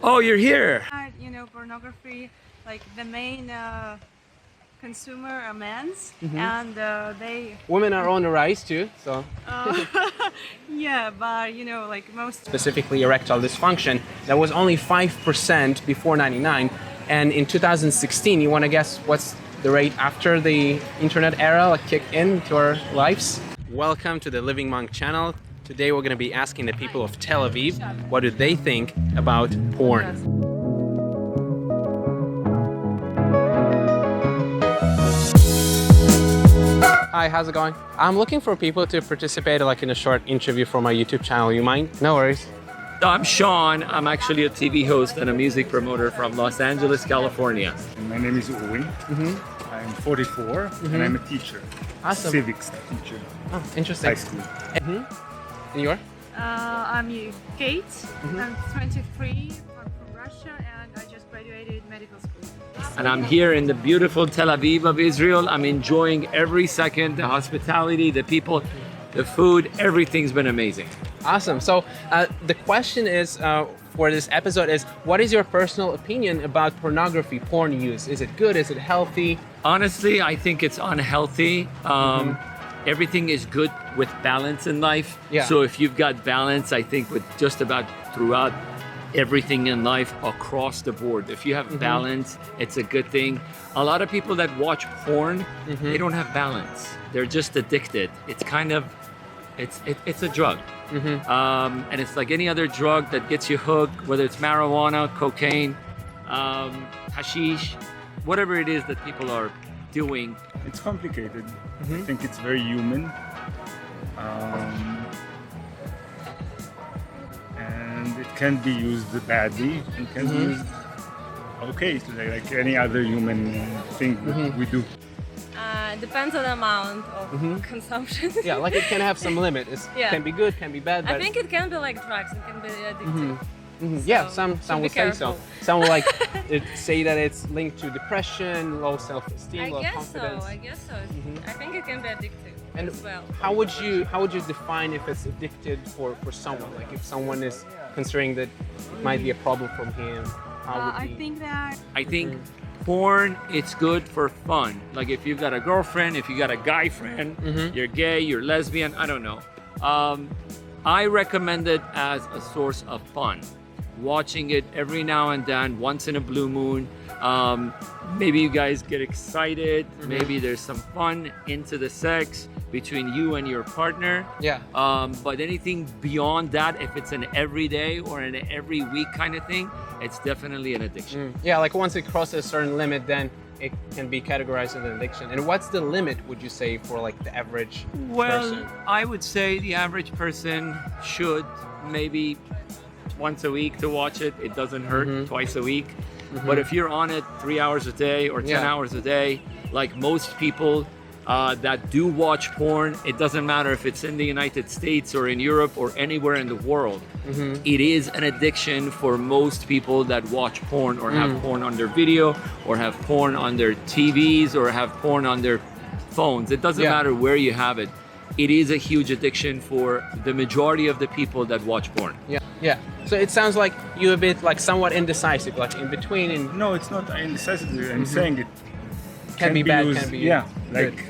Oh, you're here. Pornography, like the main consumer are men's, and they. Women are on the rise too, so. Yeah, but like most. Specifically erectile dysfunction, that was only 5% before 99, and in 2016, you want to guess what's the rate after the internet era kicked into our lives? Welcome to the Living Monk channel. Today we're going to be asking the people of Tel Aviv, what do they think about porn? Hi, how's it going? I'm looking for people to participate in a short interview for my YouTube channel. You mind? No worries. I'm Sean. I'm actually a TV host and a music promoter from Los Angeles, California. My name is Uri. I'm 44 and I'm a teacher. Awesome. Civics teacher. Oh, interesting. High school. And you are? I'm Kate. I'm 23. I'm from Russia, and I just graduated medical school. And I'm here in the beautiful Tel Aviv of Israel. I'm enjoying every second, the hospitality, the people, the food, everything's been amazing. Awesome. So the question is for this episode is, what is your personal opinion about pornography, porn use? Is it good? Is it healthy? Honestly, I think it's unhealthy. Everything is good with balance in life. Yeah. So if you've got balance, I think with just about throughout everything in life across the board, if you have balance, it's a good thing. A lot of people that watch porn, they don't have balance. They're just addicted. It's kind of, it's a drug. And it's like any other drug that gets you hooked, whether it's marijuana, cocaine, hashish, whatever it is that people are doing. It's complicated. I think it's very human. And it can be used badly and can be used okay, like any other human thing that we do. Depends on the amount of consumption. Yeah, like it can have some limit. It can be good, can be bad. But I think it can be like drugs. It can be addictive. Yeah, some will say so. careful. Some will say that it's linked to depression, low self-esteem, low confidence. I guess so. I think it can be addictive And as well. how would you define if it's addicted for someone? Like if someone is considering that it might be a problem from him, how would I he? think Porn, it's good for fun. Like if you've got a girlfriend, if you got a guy friend, you're gay, you're lesbian, I don't know. I recommend it as a source of fun. Watching it every now and then, once in a blue moon. Maybe you guys get excited. Maybe there's some fun into the sex between you and your partner. Yeah. But anything beyond that, if it's an everyday or an every week kind of thing, it's definitely an addiction. Yeah, like once it crosses a certain limit, then it can be categorized as an addiction. And what's the limit, would you say, for like the average person? I would say the average person should maybe once a week to watch it. It doesn't hurt twice a week. But if you're on it 3 hours a day or 10 hours a day, like most people that do watch porn, it doesn't matter if it's in the United States or in Europe or anywhere in the world. It is an addiction for most people that watch porn or have porn on their video or have porn on their TVs or have porn on their phones. It doesn't matter where you have it. It is a huge addiction for the majority of the people that watch porn. Yeah. So it sounds like you're a bit like somewhat indecisive, like in between. No, it's not indecisive. I'm saying it Can be bad, used, can be yeah, good. like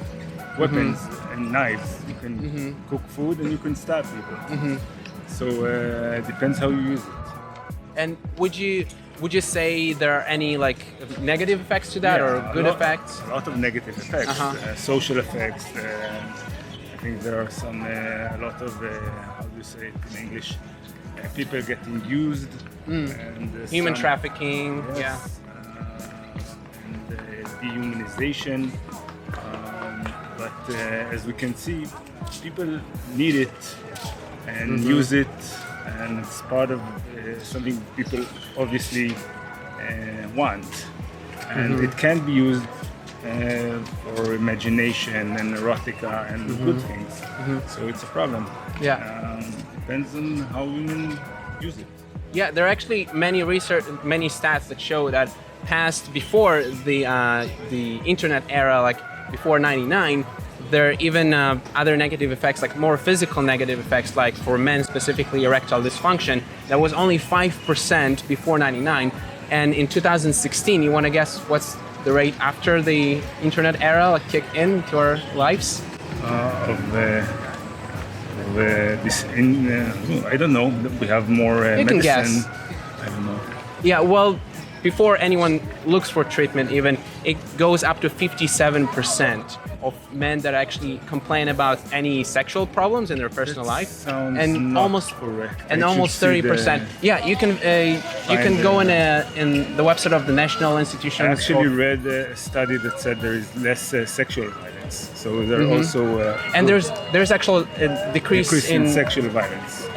weapons and knives. You can cook food and you can stab people. So it depends how you use it. And would you say there are any like negative effects to that, or good effects? A lot of negative effects, social effects. I think there are a lot of, how do you say it in English? People getting used. And, Human trafficking. Yes, and dehumanization. But as we can see, people need it and use it, and it's part of something people obviously want. And it can be used for imagination and erotica and good things. So it's a problem. Yeah. Depends on how women use it. Yeah, there are actually many stats that show that past before the internet era, like before '99, there are even other negative effects, like more physical negative effects, like for men specifically erectile dysfunction, that was only 5% before 99. And in 2016, you want to guess what's the rate after the internet era kicked into our lives? I don't know. We have more You medicine. can guess. I don't know. Yeah, well, before anyone looks for treatment even, it goes up to 57% of men that actually complain about any sexual problems in their personal life. Sounds And not almost correct. and I almost should see 30%. Yeah, you can go in the website of the National Institution. I actually read a study that said there is less sexual violence. So there are also and there's actual decrease in sexual violence.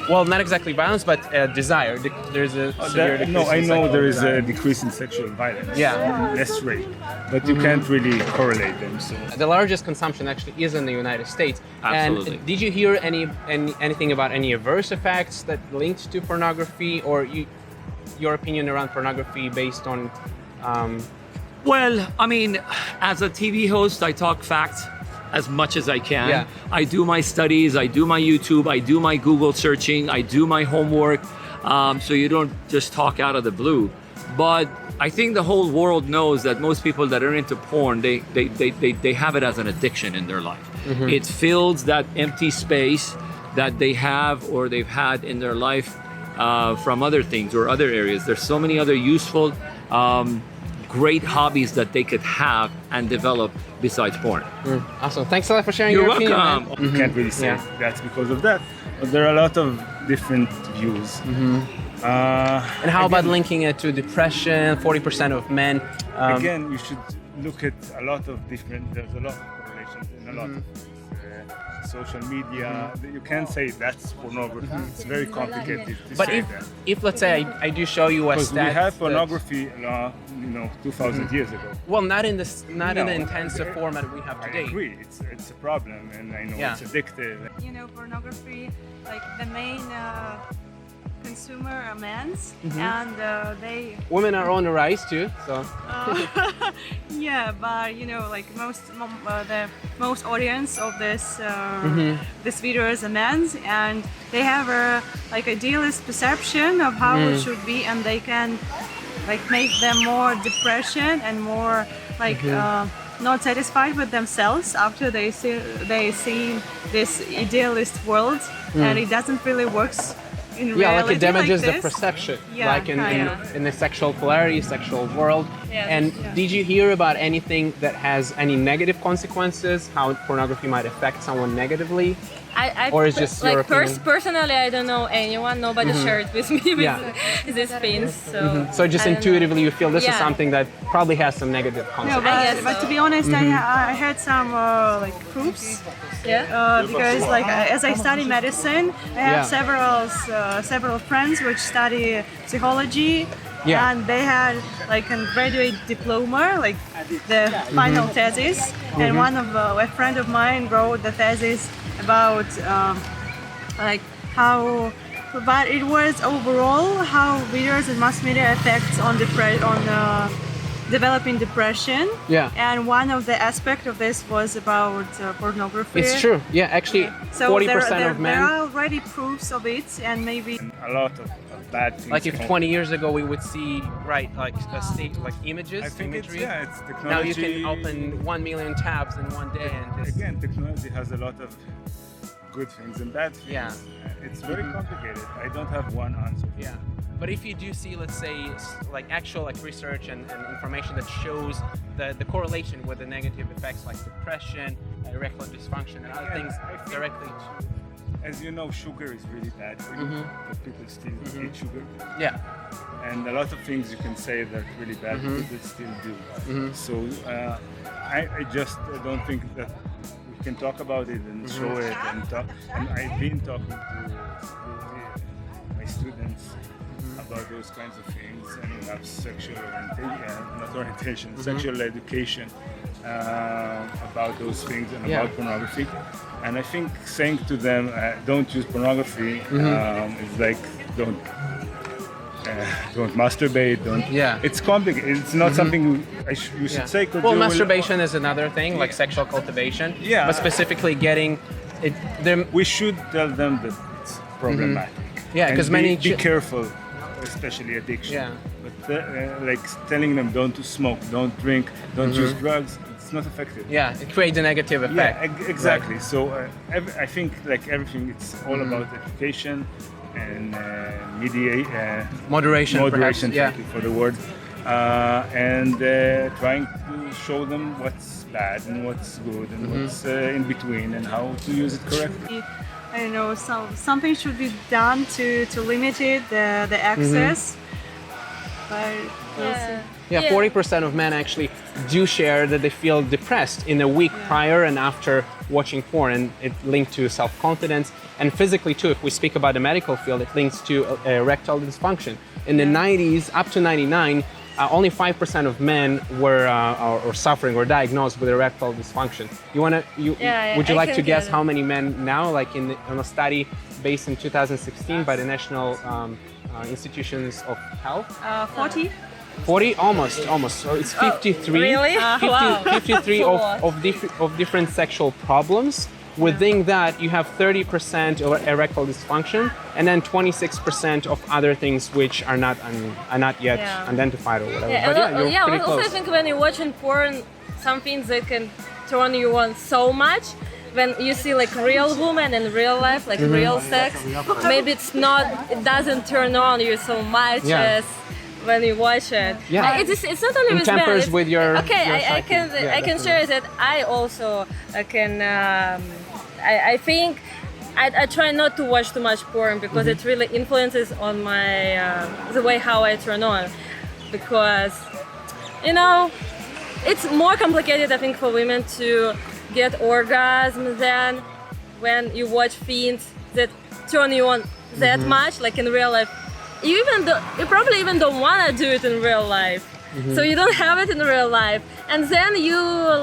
well, not exactly violence, but desire. There's a severe decrease No, I in know sexual there is desire. a decrease in sexual violence. Yeah. Less rape, but you can't really correlate them. So The largest consumption actually is in the United States. Absolutely. And did you hear anything about any adverse effects that linked to pornography, or your opinion around pornography based on? Well, I mean, as a TV host, I talk facts as much as I can. Yeah. I do my studies, I do my YouTube, I do my Google searching, I do my homework. So you don't just talk out of the blue. But I think the whole world knows that most people that are into porn, they have it as an addiction in their life. It fills that empty space that they have or they've had in their life from other things or other areas. There's so many other useful, great hobbies that they could have and develop besides porn. Awesome. Thanks a lot for sharing You're your opinion. welcome. man. you can't really say Yeah. that's because of that. But there are a lot of different views. And how about linking it to depression? 40% of men. Again, you should look at a lot of different. There's a lot of correlations in a lot of social media. You can't say that's pornography. It's very complicated to But say if, that. if let's say I do show you a Because we stat have that- pornography, 2,000 years ago. well, not in this, not in the No. intensive format we have I today. agree. It's a problem, and I know Yeah. it's addictive. You know, pornography, like the main consumer are men's, and they Women are on the rise too, so yeah, but you know, like the most audience of this video is a men's, and they have a like idealist perception of how it should be, and they can like make them more depression and more like not satisfied with themselves after they see this idealist world, and it doesn't really works in yeah, reality like it damages the this. perception, Yeah, like in kinda. the sexual polarity, sexual world. Yeah. And did you hear about anything that has any negative consequences? How pornography might affect someone negatively? Or is just your opinion? Personally, I don't know anyone. Nobody shared with me with Yeah. these pins. So So just I don't know. intuitively you feel this is Yeah. something that probably has some negative No, consequences. guess but so. to be honest, I had some like proofs Yeah. because like as I study medicine, I have Yeah. several friends which study psychology, Yeah. and they had like a graduate diploma, like the final thesis, and one of a friend of mine wrote the thesis about like how. But it was overall how videos and mass media affects on developing depression. Yeah. And one of the aspects of this was about pornography. It's true. Yeah, actually, So 40% of there men. are already proofs of it, and maybe A lot of bad things. Like if come. 20 years ago we would see like a state like images, I think imagery. it's technology. Now you can open 1 million tabs in one day and just Again, technology has a lot of good things and bad things. Yeah. It's very complicated. I don't have one answer. yeah. But if you do see, let's say, like actual like research and information that shows the correlation with the negative effects like depression, erectile dysfunction, and other Again, things I think- directly to As you know, sugar is really bad for you, but people still eat sugar. yeah. And a lot of things you can say that are really bad, people still do. So I just don't think that we can talk about it and show it and talk. And I've been talking to my students about those kinds of things, and we have sexual orientation, not orientation, sexual education about those things and Yeah. about pornography. And I think saying to them, don't use pornography is like, don't masturbate, don't. Yeah. It's complicated. It's not something you should say. 'Cause Well, you will- masturbation is another thing, like sexual cultivation. Yeah. But specifically getting it. We should tell them that it's problematic. Yeah, And 'cause be- many be careful, especially addiction. Yeah. But like telling them don't to smoke, don't drink, don't use drugs. It's not effective. Yeah, it creates a negative effect. Yeah, exactly. So I think like everything, it's all about education and Moderation, moderation. perhaps. Thank you for the word. And trying to show them what's bad and what's good and what's in between and how to use it correctly. I don't know, something should be done to limit it, the access. But we'll see. Yeah, 40% of men actually do share that they feel depressed in a week prior and after watching porn, and it linked to self-confidence and physically too. If we speak about the medical field, it links to erectile dysfunction. In the 90s, up to 99, only 5% of men were or suffering or diagnosed with erectile dysfunction. Would you like to guess how many men now, like in a study based in 2016 by the National Institutions of Health? 40? 40, almost. So it's 53. Really? 53 of different sexual problems. Within that, you have 30% of erectile dysfunction, and then 26% of other things which are not yet identified or whatever. But you're pretty also close. I think when you're watching porn, some things that can turn you on so much. When you see like real woman in real life, like real sex, maybe it doesn't turn on you so much as when you watch it. Yeah. It's not only It with men. tempers with your. Okay, your I can definitely. share that. I also can. I think I try not to watch too much porn because it really influences on my the way how I turn on, because it's more complicated I think for women to get orgasm than when you watch things that turn you on that much, like in real life. You probably even don't want to do it in real life, so you don't have it in real life, and then you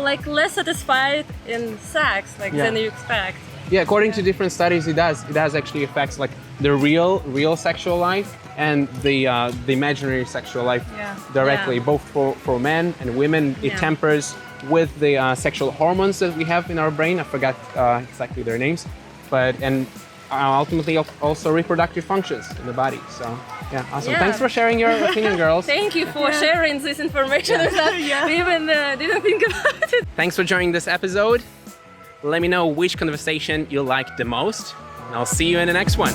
like less satisfied in sex, than you expect. Yeah, according to different studies, it does actually affects like the real sexual life and the imaginary sexual life directly, both for men and women. It tempers with the sexual hormones that we have in our brain. I forgot exactly their names, and ultimately also reproductive functions in the body. So awesome. Yeah. Thanks for sharing your opinion, girls. Thank you for sharing this information that we even didn't think about it. Thanks for joining this episode. Let me know which conversation you liked the most, and I'll see you in the next one.